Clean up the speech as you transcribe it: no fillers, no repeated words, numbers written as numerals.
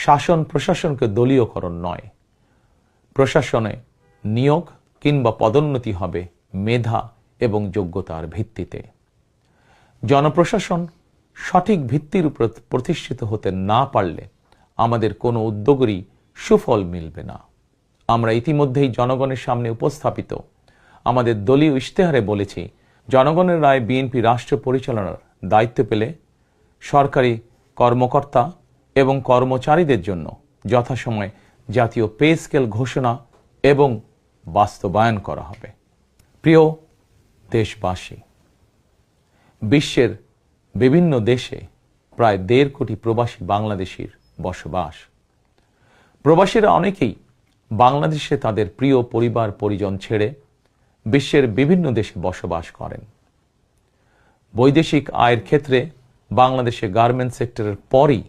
শাসন প্রশাসনকে দলীয়করণ নয়। প্রশাসনে নিয়োগ কিংবা পদোন্নতি হবে মেধা এবং যোগ্যতার ভিত্তিতে। জনপ্রশাসন সঠিক ভিত্তির উপর প্রতিষ্ঠিত হতে না পারলে আমাদের কোনো উদ্যোগেরই সুফল মিলবে না। আমরা ইতিমধ্যেই জনগণের সামনে উপস্থাপিত আমাদের দলীয় ইশতেহারে বলেছি, জনগণের রায় বিএনপি রাষ্ট্র পরিচালনার দায়িত্ব পেলে সরকারি কর্মকর্তা এবং কর্মচারীদের জন্য যথাসময়ে জাতীয় পে স্কেল ঘোষণা এবং বাস্তবায়ন করা হবে। প্রিয় দেশবাসী, বিশ্বের বিভিন্ন দেশে প্রায় 1.5 কোটি প্রবাসী বাংলাদেশির বসবাস। প্রবাসীরা অনেকেই বাংলাদেশে তাদের প্রিয় পরিবার পরিজন ছেড়ে বিশ্বের বিভিন্ন দেশে বসবাস করেন। বৈদেশিক আয়ের ক্ষেত্রে বাংলাদেশে গার্মেন্টস সেক্টরের পরই